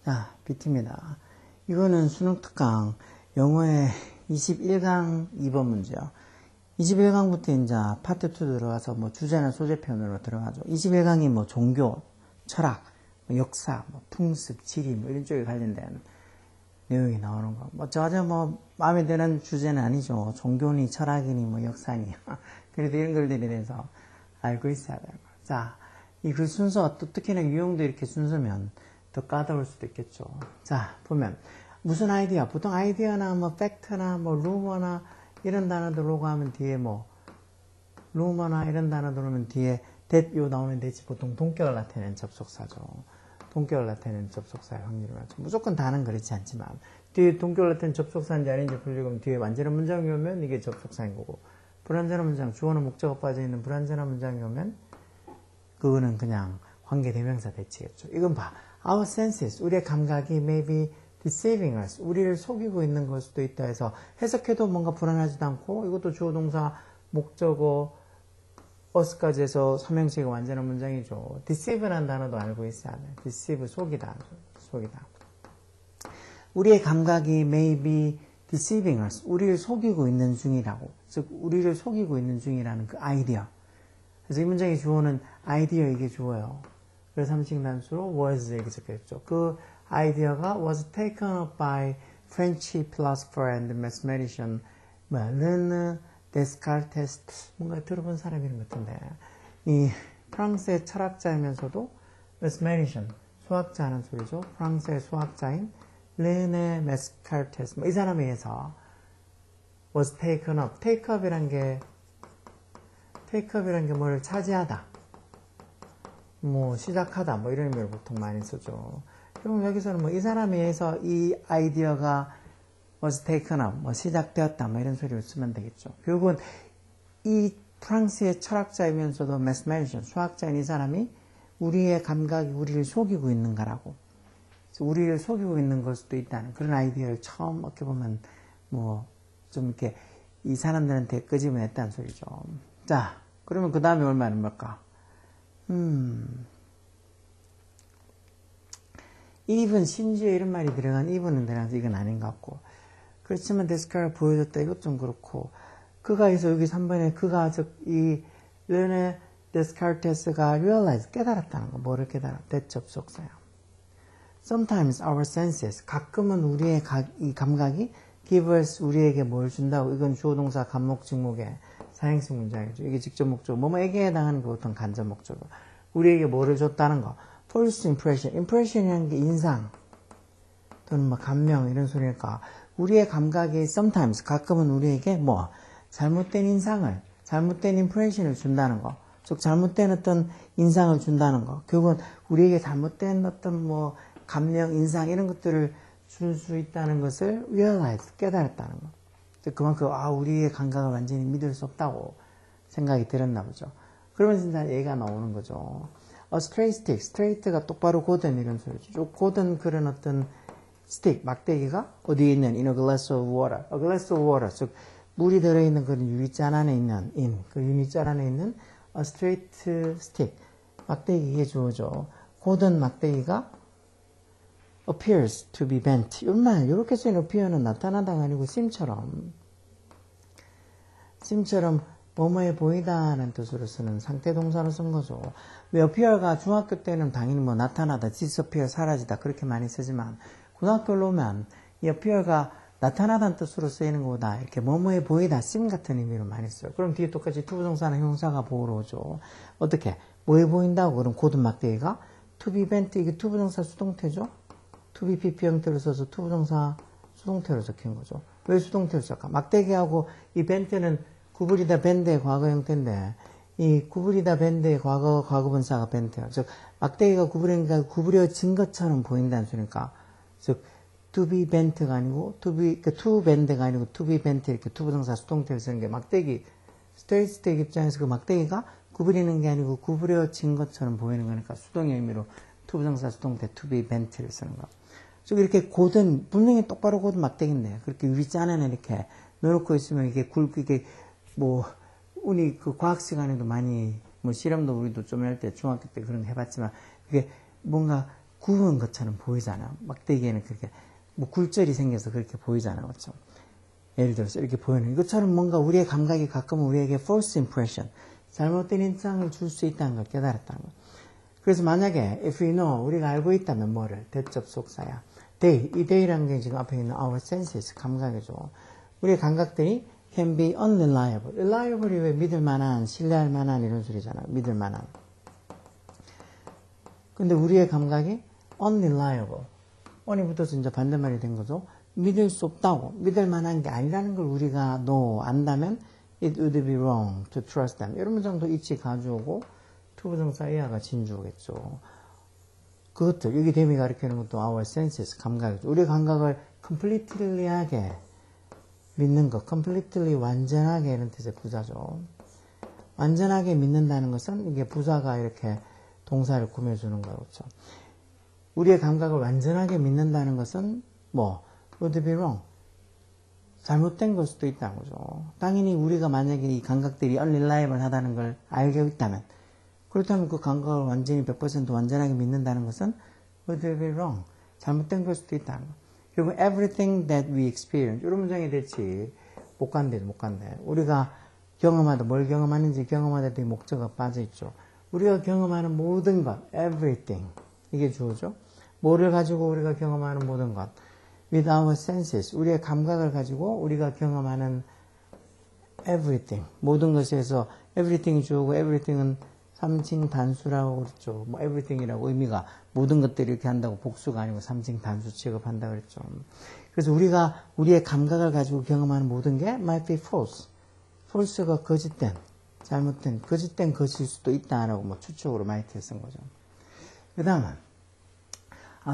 자, BT입니다. 이거는 수능 특강 영어의 21강 2번 문제요. 21강부터 이제 파트 2 들어가서 뭐 주제나 소재편으로 들어가죠. 21강이 뭐 종교, 철학, 뭐 역사, 뭐 풍습, 지리 뭐 이런 쪽에 관련된 내용이 나오는 거. 뭐 전혀 뭐 마음에 드는 주제는 아니죠. 종교니 철학이니 뭐 역사니. 그래도 이런 것들에 대해서 알고 있어야 돼요. 자, 이 글 순서 또 특히나 유형도 이렇게 순서면 더 까다로울 수도 있겠죠. 자, 보면 무슨 아이디어? 보통 아이디어나 뭐 팩트나 뭐 루머나 이런 단어들 오고 하면 뒤에 뭐 루머나 이런 단어들 오면 뒤에 that 요 나오는 대지 보통 동격을 나타내는 접속사죠. 동격을 나타내는 접속사의 확률이 많죠. 무조건 다는 그렇지 않지만 뒤에 동격을 나타내는 접속사인지 아닌지 불리고 뒤에 완전한 문장이 오면 이게 접속사인 거고 불완전한 문장, 주어나 목적어 빠져있는 불완전한 문장이 오면 그거는 그냥 관계대명사 대치겠죠. 이건 봐. Our senses, 우리의 감각이 may be deceiving us. 우리를 속이고 있는 걸 수도 있다 해서 해석해도 뭔가 불안하지도 않고 이것도 주어 동사 목적어 us까지 해서 삼형식의 완전한 문장이죠. deceive라는 단어도 알고 있어야 돼. deceive, 속이다. 속이다. 우리의 감각이 may be deceiving us. 우리를 속이고 있는 중이라고. 즉 우리를 속이고 있는 중이라는 그 아이디어. 그래서 이 문장의 주어는 아이디어 이게 주어요. 그래서 삼식 단수로 was 이렇게 적혀있죠. 그 아이디어가 was taken up by French philosopher and mathematician 르네 데스카르테스 뭔가 들어본 사람 이름 같은데 이 프랑스의 철학자이면서도 mathematician 수학자라는 소리죠. 프랑스의 수학자인 르네 데스카르테스 이 사람에 의해서 was taken up take up이란 게 뭘 차지하다 뭐 시작하다 뭐 이런 의미를 보통 많이 쓰죠. 그럼 여기서는 뭐 이 사람에 의해서 이 아이디어가 was taken up 뭐 시작되었다 뭐 이런 소리를 쓰면 되겠죠. 결국은 이 프랑스의 철학자이면서도 mathematician 수학자인 이 사람이 우리의 감각이 우리를 속이고 있는 거라고. 우리를 속이고 있는 걸 수도 있다는 그런 아이디어를 처음 어떻게 보면 뭐 좀 이렇게 이 사람들한테 끄집어냈다는 소리죠. 자, 그러면 그 다음에 올 말은 뭘까? even 심지어 이런 말이 들어간 even은 들어가서 이건 아닌 것 같고 그렇지만 데스카르가 보여줬다 이것 좀 그렇고 그가 해서 여기 3번에 그가 즉 이 르네 데스카르테스가 realize 깨달았다는 거 뭐를 깨달아? 대접속사야. Sometimes our senses 가끔은 우리의 이 감각이 give us 우리에게 뭘 준다고 이건 주어동사 간목 직목의 사행식 문장이죠. 이게 직접 목적 뭐뭐에게 해당하는 게 보통 간접 목적어 우리에게 뭐를 줬다는 거 false impression impression이라는 게 인상 또는 뭐 감명 이런 소리니까 우리의 감각이 sometimes 가끔은 우리에게 뭐 잘못된 인상을 잘못된 impression을 준다는 거 즉 잘못된 어떤 인상을 준다는 거 결국은 우리에게 잘못된 어떤 뭐 감명 인상 이런 것들을 줄 수 있다는 것을 realize 깨달았다는 거 즉 그만큼 우리의 감각을 완전히 믿을 수 없다고 생각이 들었나 보죠. 그러면 진짜 얘가 나오는 거죠. A straight stick, straight가 똑바로 고든 이런 소리죠. 쭉 고든 그런 어떤 stick, 막대기가 어디에 있는 in a glass of water, a glass of water, 즉 물이 들어있는 그런 유리잔 안에 있는 그 유리잔 안에 있는 a straight stick, 막대기 이게 주어죠. 고든 막대기가 appears to be bent. 이말 이렇게 쓰인 appear는 나타나다가 아니고 sim처럼 뭐뭐해 보이다는 뜻으로 쓰는 상태 동사로 쓴 거죠. 왜 appear가 중학교 때는 당연히 뭐 나타나다, disappear, 사라지다 그렇게 많이 쓰지만 고등학교로 오면 이 appear가 나타나다는 뜻으로 쓰이는 것보다 이렇게 뭐뭐해 보이다, sim 같은 의미로 많이 써요. 그럼 뒤에 똑같이 투부정사나 형사가 보호로 오죠. 어떻게? 뭐해 보인다고 그럼 고든 막대기가 to be bent 이게 투부정사 수동태죠. to be pp 형태로 써서 투부정사 수동태로 적힌 거죠. 왜 수동태로 적까? 막대기하고 이 bent는 구부리다 밴드의 과거 형태인데 이 구부리다 밴드의 과거분사가 밴드예요. 즉 막대기가 구부리니까 구부려진 것처럼 보인다는 소리니까 즉 to be bent가 아니고 to bend가 아니고 to be bent 이렇게 투부정사 수동태를 쓰는 게 막대기 straight stick 입장에서 그 막대기가 구부리는 게 아니고 구부려진 것처럼 보이는 거니까 수동의 의미로 투부정사 수동태 to be bent를 쓰는 거. 즉 이렇게 고든 분명히 똑바로 고든 막대기인데 그렇게 유리잔 안에 이렇게 넣어놓고 있으면 이게 이게 뭐 우리 그 과학 시간에도 많이 뭐 실험도 우리도 좀 할 때 중학교 때 그런 거 해봤지만 이게 뭔가 구운 것처럼 보이잖아요. 막대기에는 그렇게 뭐 굴절이 생겨서 그렇게 보이잖아요. 그렇죠? 예를 들어서 이렇게 보이는 이것처럼 뭔가 우리의 감각이 가끔은 우리에게 false impression, 잘못된 인상을 줄 수 있다는 걸 깨달았다는 거. 그래서 만약에 if we know, 우리가 알고 있다면 뭐를? 대접속사야. they, 이 they라는 게 지금 앞에 있는 our senses, 감각이죠. 우리의 감각들이 can be unreliable. reliable이 왜 믿을 만한, 신뢰할 만한 이런 소리잖아요. 믿을 만한. 근데 우리의 감각이 unreliable. on이 붙어서 이제 반대말이 된 거죠. 믿을 수 없다고, 믿을 만한 게 아니라는 걸 우리가 안다면 it would be wrong to trust them. 이런 문장도 있지 가져오고 투부정사 이하가 진주어겠죠. 그것들, 여기 데미 가리키는 것도 our senses, 감각이죠. 우리 감각을 completely하게 믿는 것, completely 완전하게 이런 뜻의 부사죠. 완전하게 믿는다는 것은 이게 부사가 이렇게 동사를 꾸며주는 거예요. 그렇죠? 우리의 감각을 완전하게 믿는다는 것은 뭐 would be wrong. 잘못된 걸 수도 있다는 거죠. 당연히 우리가 만약에 이 감각들이 unreliable 하다는 걸 알고 있다면, 그렇다면 그 감각을 완전히 100% 완전하게 믿는다는 것은 would be wrong. 잘못된 걸 수도 있다는 거. 그리고 everything that we experience. 이런 문장이 될지 못 간대. 우리가 경험하다, 뭘 경험하는지 경험하다 의 목적어가 빠져있죠. 우리가 경험하는 모든 것, everything. 이게 주어죠. 뭐를 가지고 우리가 경험하는 모든 것. with our senses. 우리의 감각을 가지고 우리가 경험하는 everything. 모든 것에서 everything이 주어고 everything은 3칭 단수라고 그랬죠. 뭐 everything이라고 의미가 모든 것들이 이렇게 한다고 복수가 아니고 3칭 단수 취급한다 그랬죠. 그래서 우리가 우리의 감각을 가지고 경험하는 모든 게 might be false. false가 거짓된, 잘못된, 거짓된 것일 수도 있다라고 뭐 추측으로 might를 쓴 거죠. 그 다음은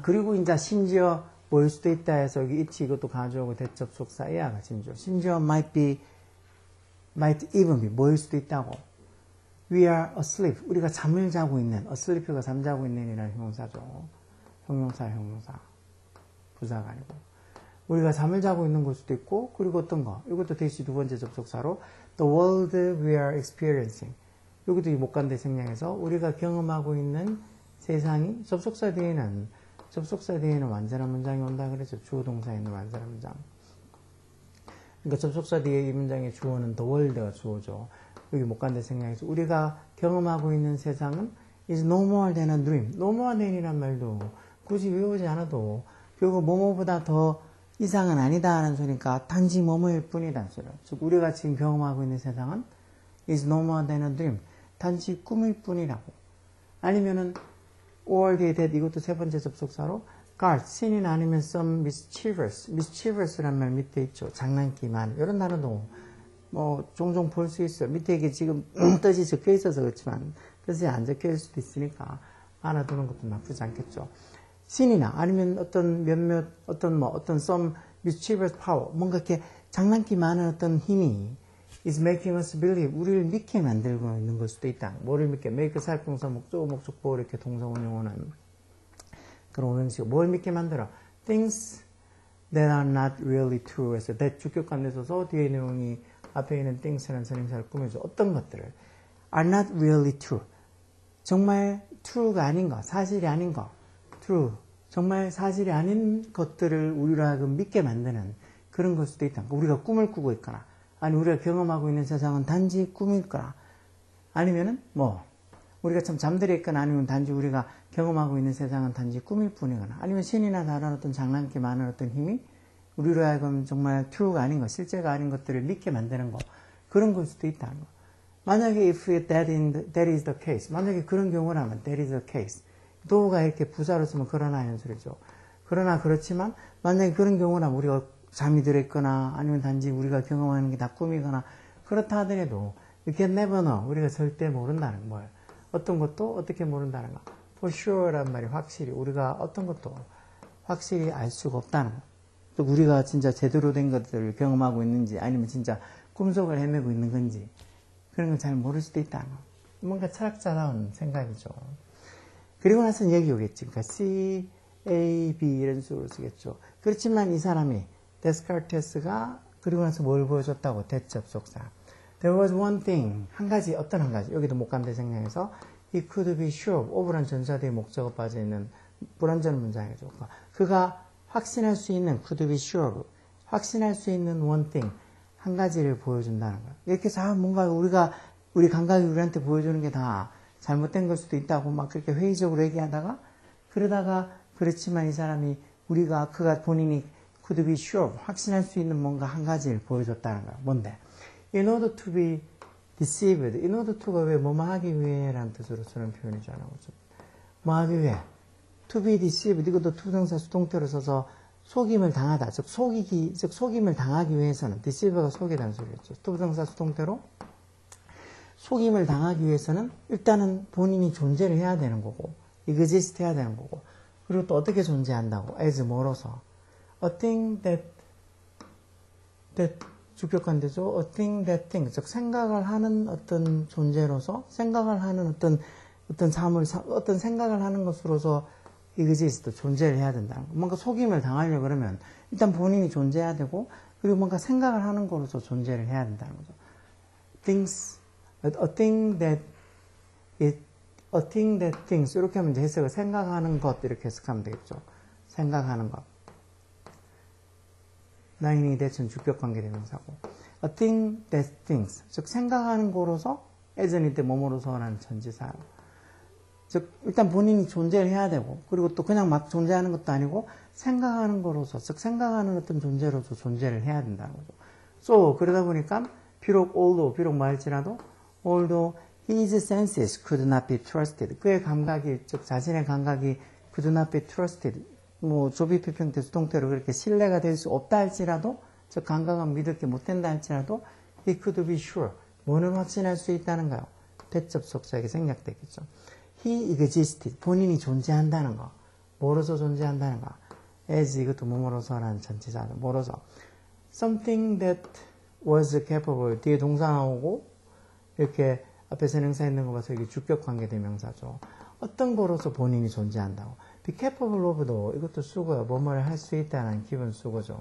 그리고 이제 심지어 뭐일 수도 있다 해서 여기 있지 이것도 가져오고 대접속사 이하가 심지어 might even be 뭐일 수도 있다고. We are asleep. 우리가 잠을 자고 있는, asleep가 잠자고 있는 이라는 형용사죠. 형용사. 부사가 아니고. 우리가 잠을 자고 있는 걸 수도 있고, 그리고 어떤 거. 이것도 대시 두 번째 접속사로 the world we are experiencing. 여기도 이 목간대 생략해서 우리가 경험하고 있는 세상이 접속사 뒤에는 완전한 문장이 온다 그랬죠. 주어 동사에 있는 완전한 문장. 그러니까 접속사 뒤에 이 문장의 주어는 the world가 주어죠. 여기 목간대 생략해서 우리가 경험하고 있는 세상은 is no more than a dream. no more than이란 말도 굳이 외우지 않아도 결국 뭐뭐보다 더 이상은 아니다 하는 소리니까 단지 뭐뭐일 뿐이라는 소리예요. 즉 우리가 지금 경험하고 있는 세상은 is no more than a dream. 단지 꿈일 뿐이라고. 아니면은 or 뒤에 that 이것도 세 번째 접속사로 guard, sin이 아니면 some mischievous란 말 밑에 있죠. 장난기만. 이런 단어도 뭐 종종 볼 수 있어요. 밑에 이게 지금 뜻이 적혀 있어서 그렇지만 뜻이 안 적혀 있을 수도 있으니까 알아두는 것도 나쁘지 않겠죠. 신이나 아니면 어떤 some mischievous power, 뭔가 이렇게 장난기 많은 어떤 힘이 is making us believe, 우리를 믿게 만들고 있는 걸 수도 있다. 뭐를 믿게? make 사역동사 목적어 목적보 이렇게 동사 운용하는 그런 운영식. 뭘 믿게 만들어? things that are not really true 해서 that 주격관에 있어서 뒤에 내용이 앞에 있는 things라는 선행사를 꾸며줘. 어떤 것들을 are not really true. 정말 true가 아닌 거, 사실이 아닌 거. true. 정말 사실이 아닌 것들을 우리로 하여금 믿게 만드는 그런 걸 수도 있다. 우리가 꿈을 꾸고 있거나, 아니 우리가 경험하고 있는 세상은 단지 꿈일 거나, 아니면은 우리가 참 잠들어 있거나, 아니면 단지 우리가 경험하고 있는 세상은 단지 꿈일 뿐이거나, 아니면 신이나 다른 어떤 장난기 많은 어떤 힘이 우리로 하여금 정말 true가 아닌 것, 실제가 아닌 것들을 믿게 만드는 것, 그런 걸 수도 있다는 거. 만약에 if that is the case, 만약에 그런 경우라면 that is the case, do가 이렇게 부사로 쓰면 그러나 이런 소리죠. 그러나 그렇지만 만약에 그런 경우라면 우리가 잠이 들었거나 아니면 단지 우리가 경험하는 게 다 꿈이거나 그렇다 하더라도 you can never know, 우리가 절대 모른다는 거예요. 어떤 것도 어떻게 모른다는 거. for sure란 말이 확실히, 우리가 어떤 것도 확실히 알 수가 없다는 거. 또 우리가 진짜 제대로 된 것들을 경험하고 있는지 아니면 진짜 꿈속을 헤매고 있는 건지 그런 걸 잘 모를 수도 있다는 거. 뭔가 철학자다운 생각이죠. 그리고 나서는 여기 오겠지. 그러니까 C, A, B 이런 식으로 쓰겠죠. 그렇지만 이 사람이 데스카르테스가 그리고 나서 뭘 보여줬다고? 대접속사. There was one thing. 한 가지, 어떤 한 가지. 여기도 목감대 생략해서 he could be sure. of란 전사 뒤에 목적어 빠져있는 불완전 문장이죠. 그가 확신할 수 있는 could be sure of, 확신할 수 있는 one thing, 한 가지를 보여준다는 거예요. 이렇게 해서 뭔가 우리 감각이 우리한테 보여주는 게 다 잘못된 걸 수도 있다고 막 그렇게 회의적으로 얘기하다가 그러다가 그렇지만 이 사람이 그가 본인이 could be sure, 확신할 수 있는 뭔가 한 가지를 보여줬다는 거예요. 뭔데? In order to be deceived. in order to가 왜 뭐뭐 하기 위해라는 뜻으로 쓰는 표현이잖아요. 뭐 하기 위해? to be deceived. 이것도 투정사 수동태로 써서 속임을 당하다. 즉 속임을 당하기 위해서는 deceive가 속이다는 소리였죠. 투정사 수동태로 속임을 당하기 위해서는 일단은 본인이 존재를 해야 되는 거고 exist 해야 되는 거고 그리고 또 어떻게 존재한다고? as 뭐로서? a thing that 주격관대죠. a thing that thing. 즉 생각을 하는 어떤 존재로서 생각을 하는 어떤 생각을 하는 것으로서 exist, 존재를 해야 된다는 거. 뭔가 속임을 당하려고 그러면 일단 본인이 존재해야 되고 그리고 뭔가 생각을 하는 거로서 존재를 해야 된다는 거죠. a thing that thinks 이렇게 하면 이제 해석을 생각하는 것 이렇게 해석하면 되겠죠. 생각하는 것. 나인이 대천 주격관계 대명사고 a thing that thinks 즉 생각하는 거로서 as는 이때 뭐뭐로서라는 전치사. 즉 일단 본인이 존재를 해야 되고 그리고 또 그냥 막 존재하는 것도 아니고 생각하는 거로서 즉 생각하는 어떤 존재로서 존재를 해야 된다는 거죠. So 그러다 보니까 비록 뭐 할지라도 although his senses could not be trusted 그의 감각이 즉 자신의 감각이 could not be trusted 뭐 조비 필평태 수동태로 그렇게 신뢰가 될 수 없다 할지라도 즉 감각은 믿을 게 못 된다 할지라도 he could be sure 뭐는 확신할 수 있다는가요? 대접속사에게 생략되겠죠. He existed. 본인이 존재한다는 거. 뭐로서 존재한다는 거. as 이것도 뭐뭐로서라는 전치사죠. 뭐로서. something that was capable. 뒤에 동사 나오고 이렇게 앞에 선행사 있는 거 봐서 이게 주격관계 대명사죠. 어떤 거로서 본인이 존재한다고. be capable of도 이것도 쓰고요. 뭐뭐를 할 수 있다는 기본 쓰고죠.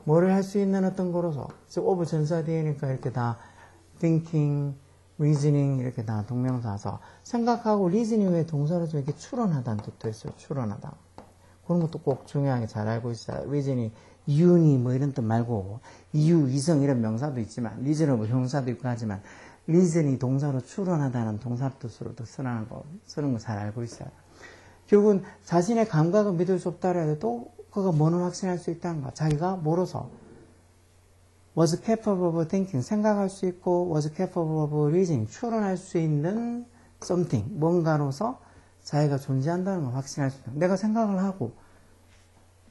뭐를 할 수 있는 어떤 거로서. 즉 of 전사 뒤에니까 이렇게 다 thinking, reasoning 이렇게 다 동명사서 생각하고 reasoning 외에 동사로 좀 이렇게 추론하다는 뜻도 있어요. 추론하다. 그런 것도 꼭 중요하게 잘 알고 있어요. reasoning, 이윤이 뭐 이런 뜻 말고 이유, 이성 이런 명사도 있지만 reasonable 형사도 있고 하지만 reason이 동사로 추론하다는 동사 뜻으로도 쓰는 거 잘 알고 있어요. 결국은 자신의 감각을 믿을 수 없다 해도 그가 뭐는 확신할 수 있다는 거. 자기가 뭐로서 was capable of thinking, 생각할 수 있고 was capable of reasoning, 추론할 수 있는 something, 뭔가로서 자기가 존재한다는 걸 확신할 수 있다. 내가 생각을 하고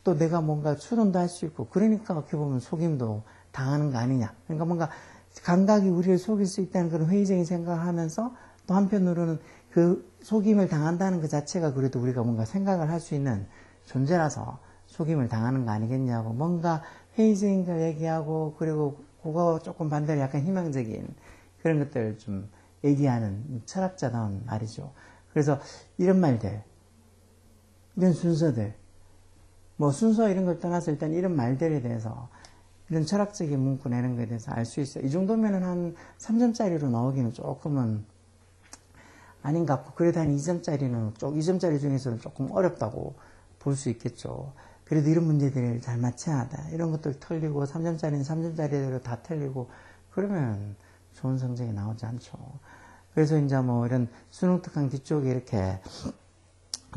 또 내가 뭔가 추론도 할 수 있고 그러니까 어떻게 보면 속임도 당하는 거 아니냐. 그러니까 뭔가 감각이 우리를 속일 수 있다는 그런 회의적인 생각을 하면서 또 한편으로는 그 속임을 당한다는 그 자체가 그래도 우리가 뭔가 생각을 할 수 있는 존재라서 속임을 당하는 거 아니겠냐고 뭔가 회의적인 걸 얘기하고 그리고 그거 조금 반대로 약간 희망적인 그런 것들을 좀 얘기하는 철학자다운 말이죠. 그래서 이런 말들, 이런 순서들, 뭐 순서 이런 걸 떠나서 일단 이런 말들에 대해서 이런 철학적인 문구 내는 거에 대해서 알 수 있어요. 이 정도면 한 3점짜리로 나오기는 조금은 아닌 것 같고 그래도 한 2점짜리는 2점짜리 중에서는 조금 어렵다고 볼 수 있겠죠. 그래도 이런 문제들을 잘 맞춰야 하다. 이런 것들 틀리고 3점짜리는 3점짜리대로 다 틀리고 그러면 좋은 성적이 나오지 않죠. 그래서 이제 뭐 이런 수능 특강 뒤쪽에 이렇게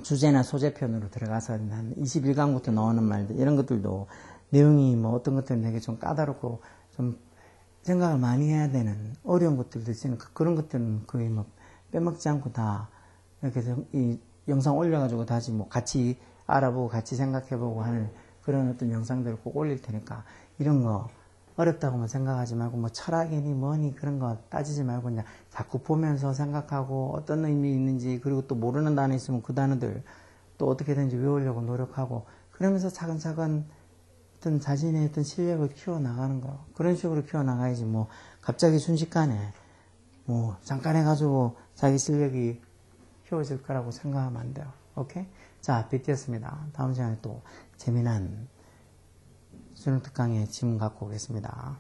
주제나 소재편으로 들어가서 한 21강부터 나오는 말들 이런 것들도 내용이 뭐 어떤 것들은 되게 좀 까다롭고 좀 생각을 많이 해야 되는 어려운 것들도 있으니 그런 것들은 거의 뭐 빼먹지 않고 다 이렇게 이 영상 올려가지고 다시 뭐 같이 알아보고 같이 생각해보고 하는 그런 어떤 영상들을 꼭 올릴 테니까 이런 거 어렵다고만 생각하지 말고 뭐 철학이니 뭐니 그런 거 따지지 말고 그냥 자꾸 보면서 생각하고 어떤 의미 있는지 그리고 또 모르는 단어 있으면 그 단어들 또 어떻게든지 외우려고 노력하고 그러면서 차근차근 어떤 자신의 어떤 실력을 키워나가는 거 그런 식으로 키워나가야지 뭐 갑자기 순식간에 뭐 잠깐 해가지고 자기 실력이 키워질 거라고 생각하면 안 돼요. 오케이? 자, BT였습니다. 다음 시간에 또 재미난 수능 특강의 질문 갖고 오겠습니다.